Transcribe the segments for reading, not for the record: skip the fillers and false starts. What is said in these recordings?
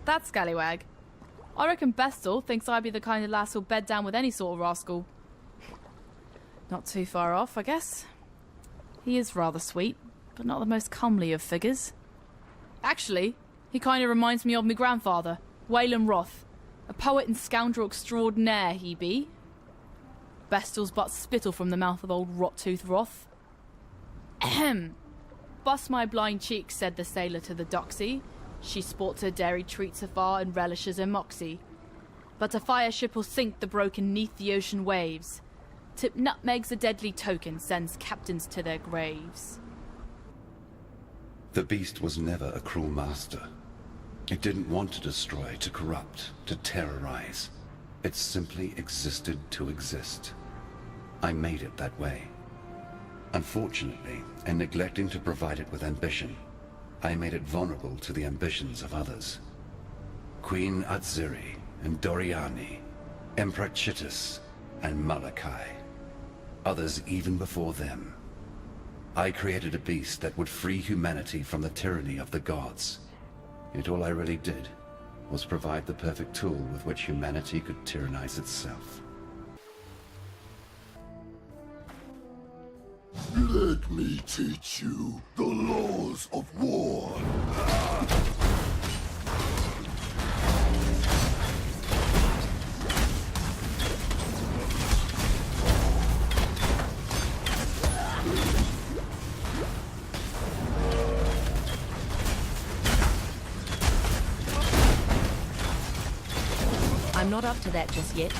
that scallywag. I reckon Bestel thinks I'd be the kind of lass who'll bed down with any sort of rascal. Not too far off, I guess. He is rather sweet, but not the most comely of figures. Actually, he kind of reminds me of my grandfather, Wayland Roth. A poet and scoundrel extraordinaire he be. Bestel's but spittle from the mouth of old Rot-Tooth Roth. Ahem. Bust my blind cheek, said the sailor to the doxy. She sports her dairy treats afar and relishes her moxie. But a fire ship will sink the broken neath the ocean waves. Tip nutmegs a deadly token sends captains to their graves. The beast was never a cruel master. It didn't want to destroy, to corrupt, to terrorize. It simply existed to exist. I made it that way. Unfortunately, in neglecting to provide it with ambition, I made it vulnerable to the ambitions of others. Queen Atziri and Doriani, Emperor Chittus and Malachi. Others even before them. I created a beast that would free humanity from the tyranny of the gods. Yet all I really did was provide the perfect tool with which humanity could tyrannize itself. Let me teach you the laws of war. I'm not up to that just yet.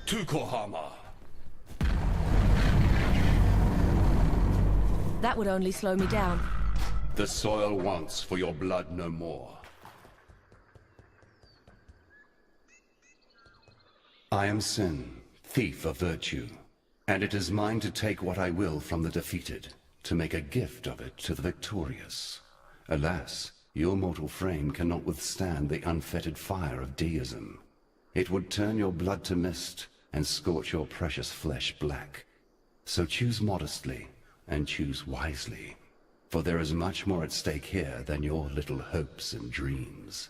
Tukohama! That would only slow me down. The soil wants for your blood no more. I am Sin, thief of virtue, and it is mine to take what I will from the defeated, to make a gift of it to the victorious. Alas, your mortal frame cannot withstand the unfettered fire of deism. It would turn your blood to mist, and scorch your precious flesh black. So choose modestly, and choose wisely, for there is much more at stake here than your little hopes and dreams.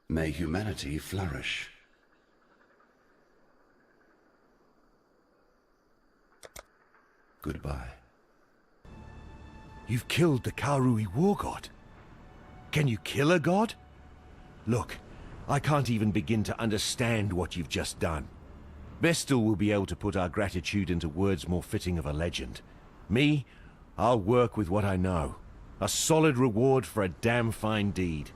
May humanity flourish. Goodbye. You've killed the Karui war god. Can you kill a god? Look, I can't even begin to understand what you've just done. Vestal will be able to put our gratitude into words more fitting of a legend. Me, I'll work with what I know. A solid reward for a damn fine deed.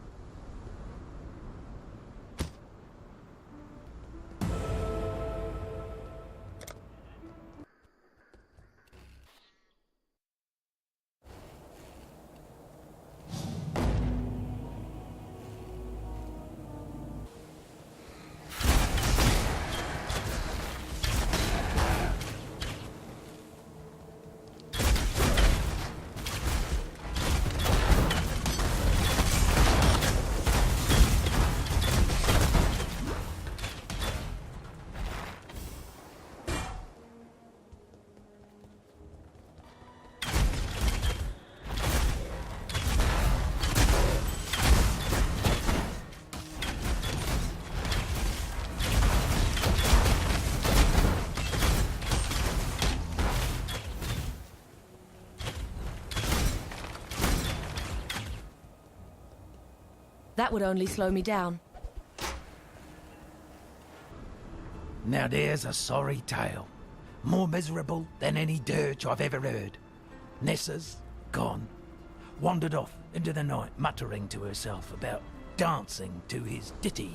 That would only slow me down. Now there's a sorry tale. More miserable than any dirge I've ever heard. Nessa's gone. Wandered off into the night, muttering to herself about dancing to his ditty.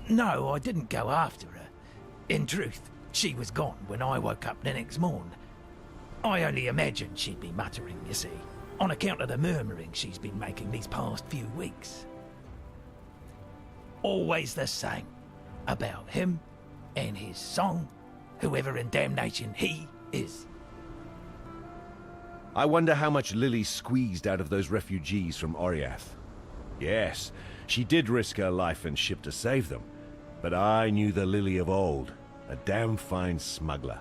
No, I didn't go after her. In truth, she was gone when I woke up the next morn. I only imagined she'd be muttering, you see, on account of the murmuring she's been making these past few weeks. Always the same. About him and his song, whoever in damnation he is. I wonder how much Lily squeezed out of those refugees from Oriath. Yes, she did risk her life and ship to save them. But I knew the Lily of old, a damn fine smuggler.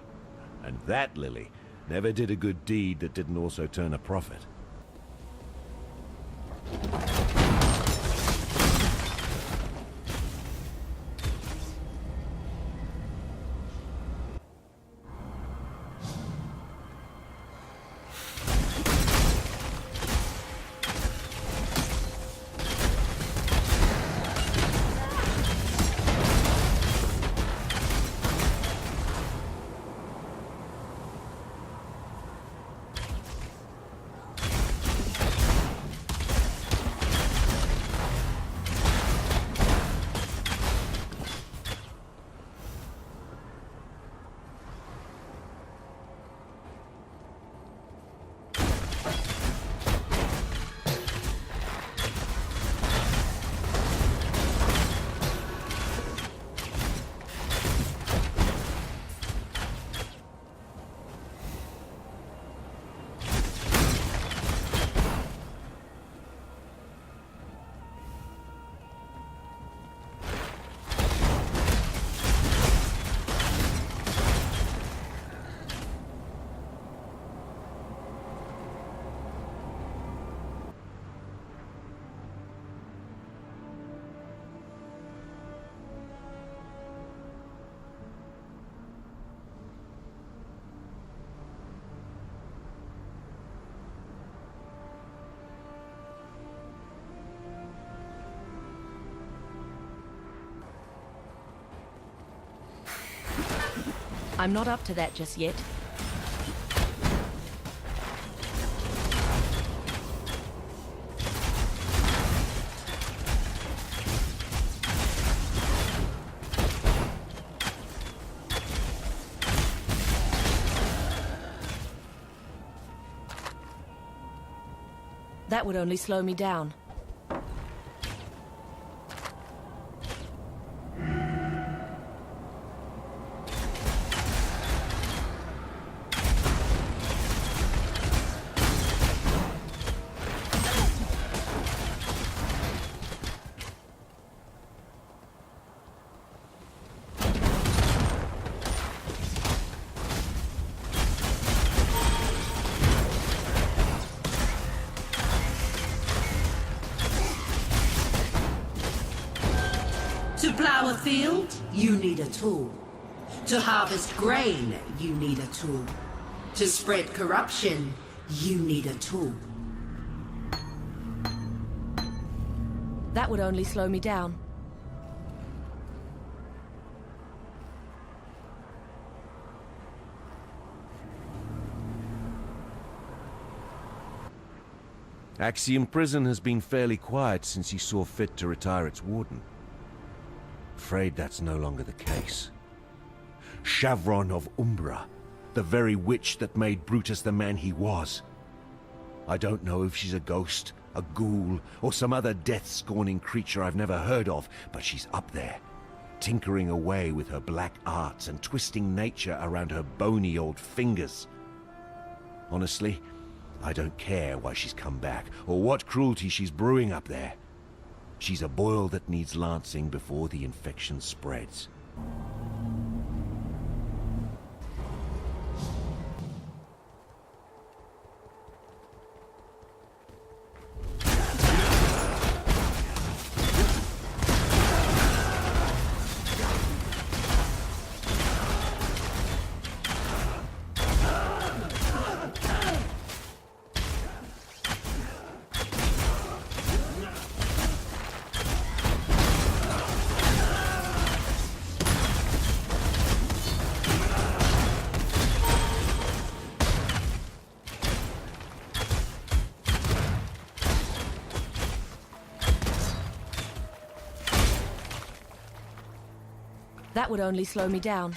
And that Lily never did a good deed that didn't also turn a profit. I'm not up to that just yet. That would only slow me down. To plow a field, you need a tool. To harvest grain, you need a tool. To spread corruption, you need a tool. That would only slow me down. Axiom Prison has been fairly quiet since he saw fit to retire its warden. Afraid that's no longer the case. Shavron of Umbra, the very witch that made Brutus the man he was. I don't know if she's a ghost, a ghoul, or some other death-scorning creature I've never heard of, but she's up there, tinkering away with her black arts and twisting nature around her bony old fingers. Honestly, I don't care why she's come back, or what cruelty she's brewing up there. She's a boil that needs lancing before the infection spreads. That would only slow me down.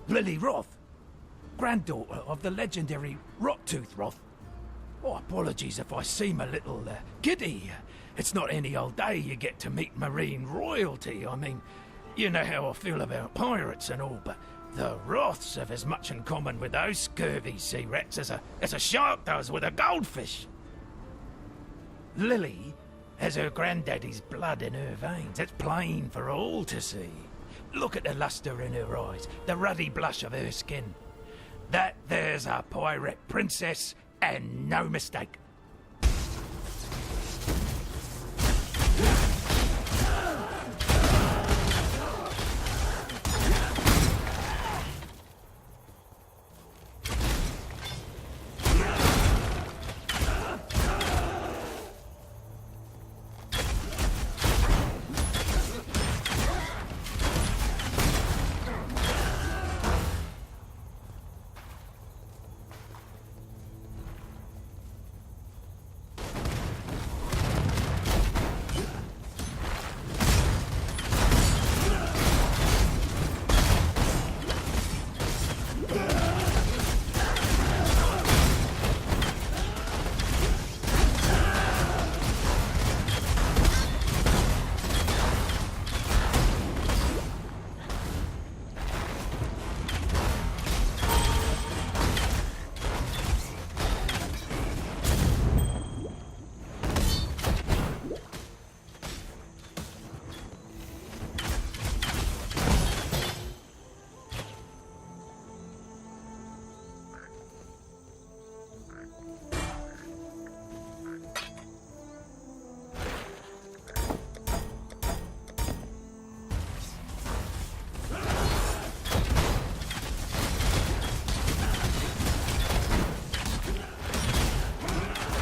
Lily Roth, granddaughter of the legendary Rottooth Roth. Oh, apologies if I seem a little giddy. It's not any old day you get to meet marine royalty. I mean, you know how I feel about pirates and all, but the Roths have as much in common with those scurvy sea rats as a shark does with a goldfish. Lily has her granddaddy's blood in her veins. It's plain for all to see. Look at the luster in her eyes, the ruddy blush of her skin. That there's a pirate princess, and no mistake.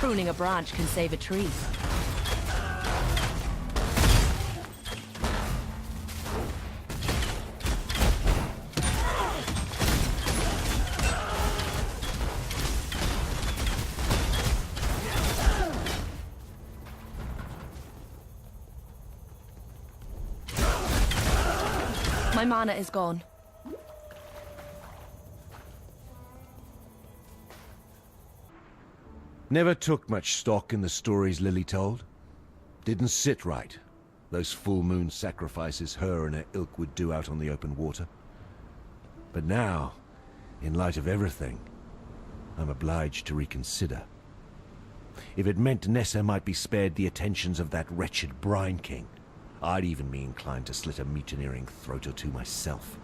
Pruning a branch can save a tree. My mana is gone. Never took much stock in the stories Lily told. Didn't sit right. Those full moon sacrifices her and her ilk would do out on the open water. But now, in light of everything, I'm obliged to reconsider. If it meant Nessa might be spared the attentions of that wretched Brine King, I'd even be inclined to slit a mutineering throat or two myself.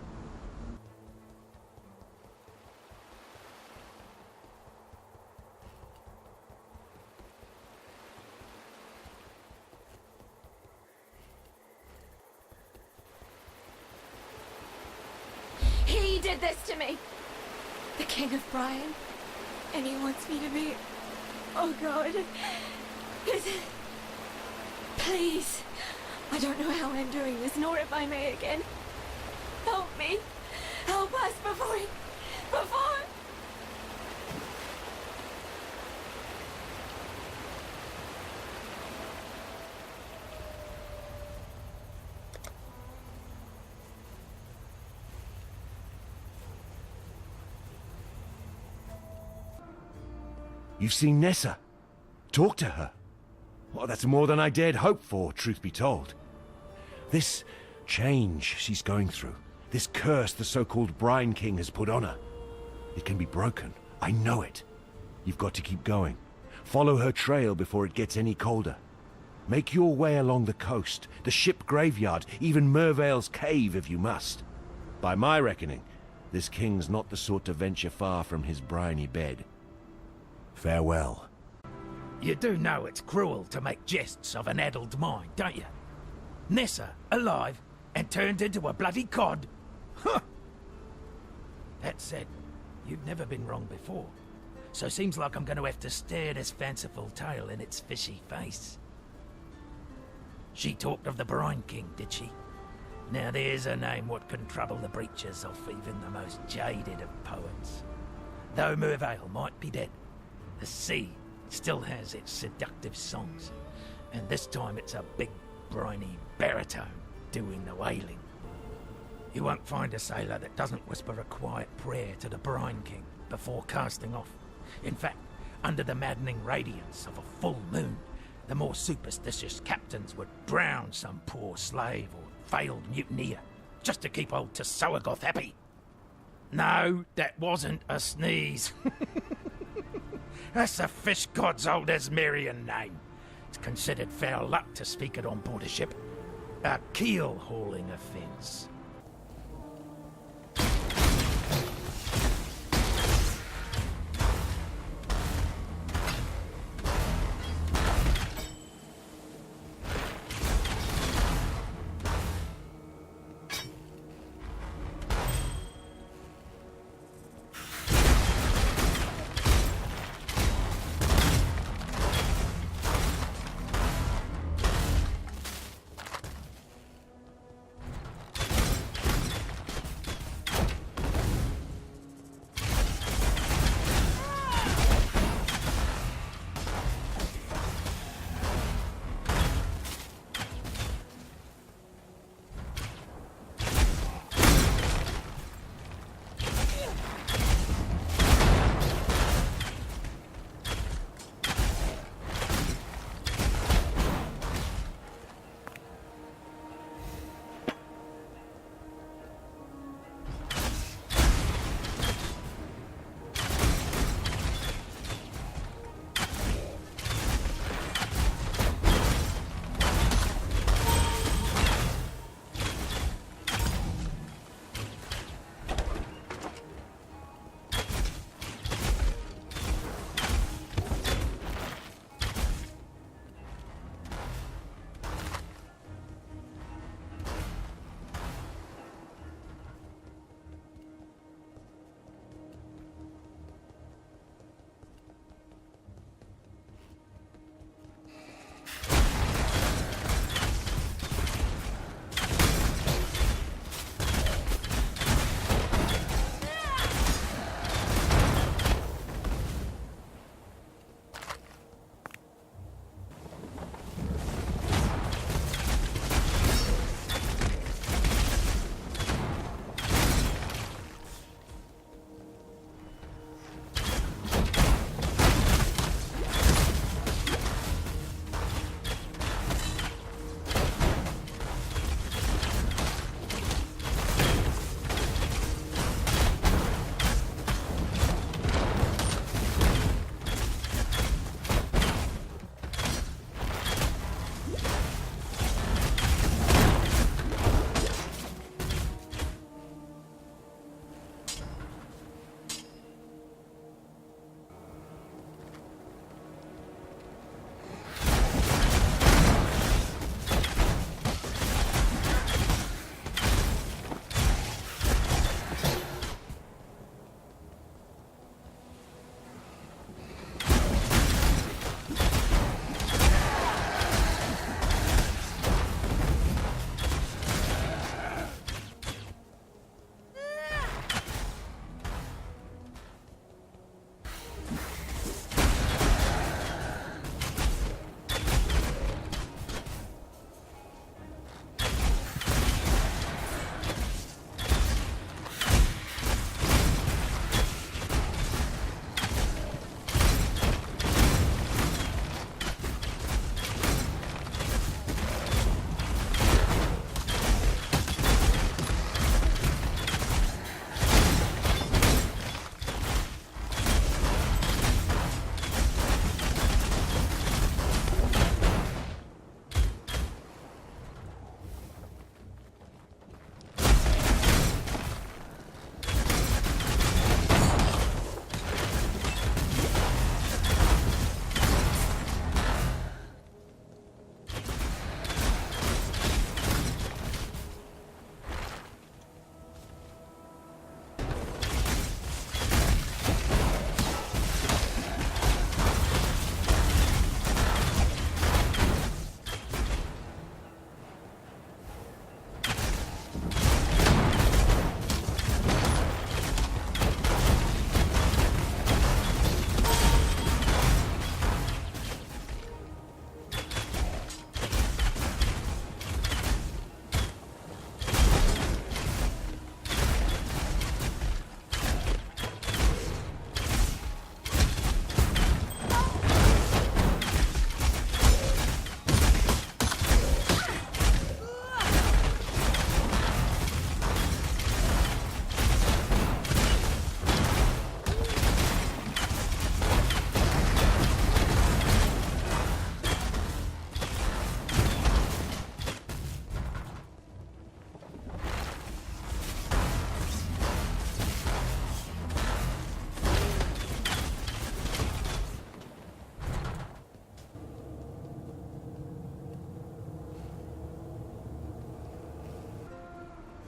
did this to me. The King of Brian. And he wants me to be... Oh God. Please. I don't know how I'm doing this, nor if I may again. Help me. Help us before... You've seen Nessa. Talk to her. Well, that's more than I dared hope for, truth be told. This change she's going through, this curse the so-called Brine King has put on her, it can be broken. I know it. You've got to keep going. Follow her trail before it gets any colder. Make your way along the coast, the ship graveyard, even Mervale's cave if you must. By my reckoning, this king's not the sort to venture far from his briny bed. Farewell. You do know it's cruel to make jests of an addled mind, don't you? Nessa, alive, and turned into a bloody cod? Huh! That said, you've never been wrong before. So seems like I'm going to have to stare this fanciful tale in its fishy face. She talked of the Brine King, did she? Now there's a name what can trouble the breeches of even the most jaded of poets. Though Mervale might be dead, the sea still has its seductive songs, and this time it's a big, briny baritone doing the wailing. You won't find a sailor that doesn't whisper a quiet prayer to the Brine King before casting off. In fact, under the maddening radiance of a full moon, the more superstitious captains would drown some poor slave or failed mutineer just to keep old Tsoagoth happy. No, that wasn't a sneeze. That's the fish god's old Asmerian name. It's considered foul luck to speak it on board a ship. A keel-hauling offence.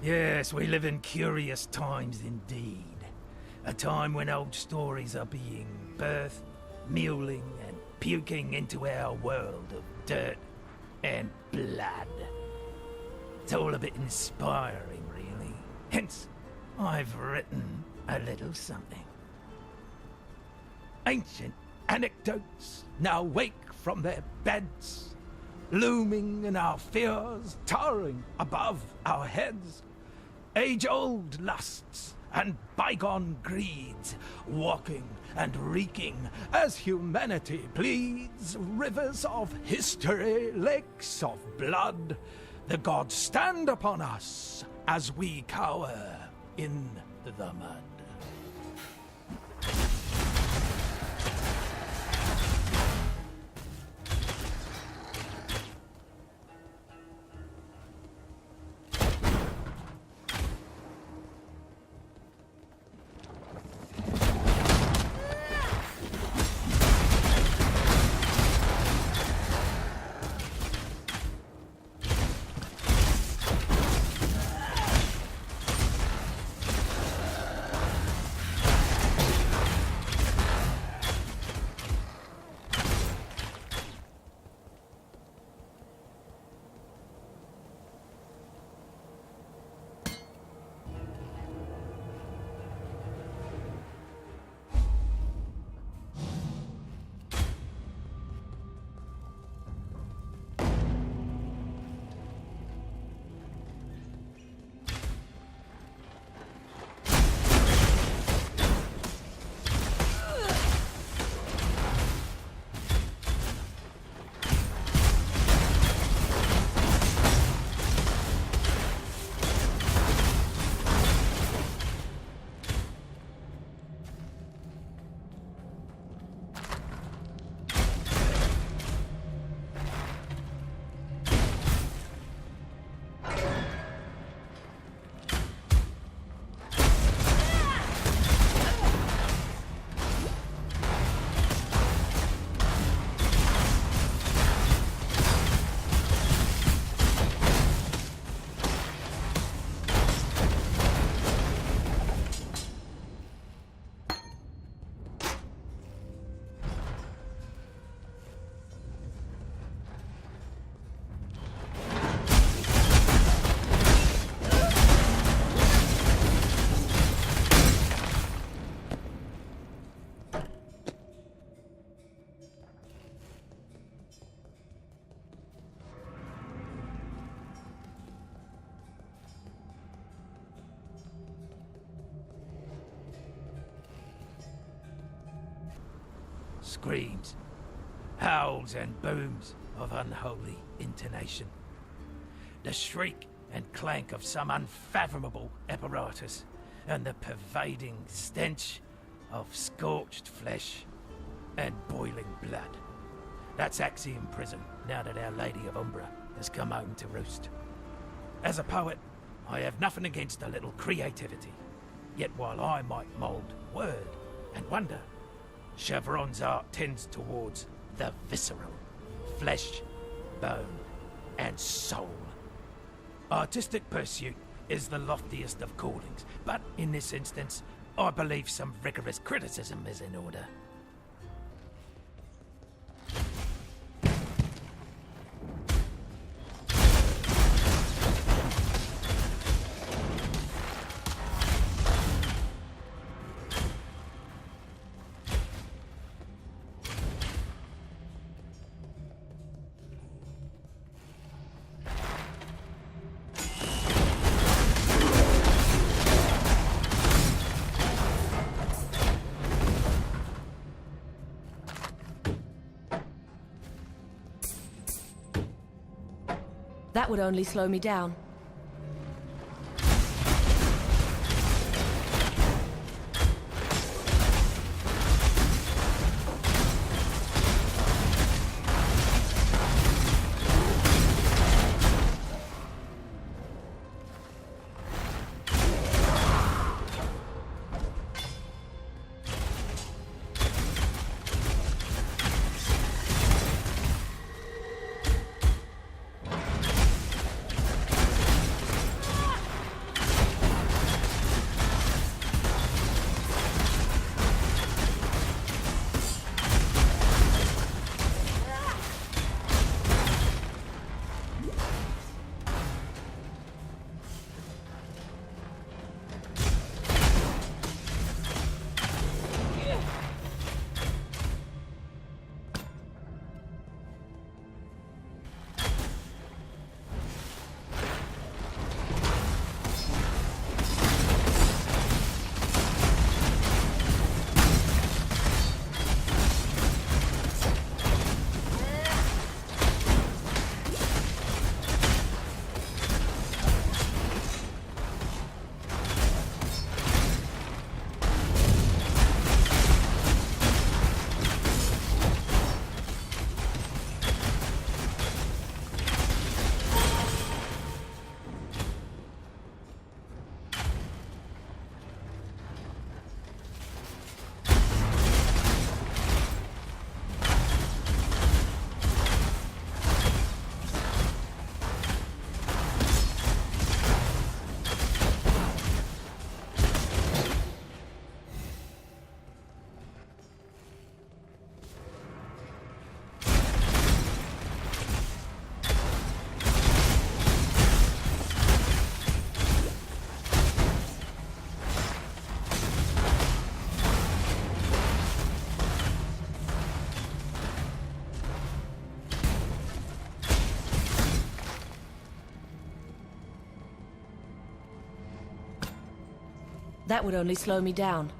Yes, we live in curious times indeed. A time when old stories are being birthed, mewling and puking into our world of dirt and blood. It's all a bit inspiring, really. Hence, I've written a little something. Ancient anecdotes now wake from their beds, looming in our fears, towering above our heads. Age-old lusts and bygone greeds, walking and reeking as humanity bleeds. Rivers of history, lakes of blood, the gods stand upon us as we cower in the mud. Screams, howls and booms of unholy intonation. The shriek and clank of some unfathomable apparatus, and the pervading stench of scorched flesh and boiling blood. That's Axiom Prison, now that Our Lady of Umbra has come home to roost. As a poet, I have nothing against a little creativity. Yet while I might mould word and wonder, Chevron's art tends towards the visceral, flesh, bone, and soul. Artistic pursuit is the loftiest of callings, but in this instance, I believe some rigorous criticism is in order. That would only slow me down. That would only slow me down.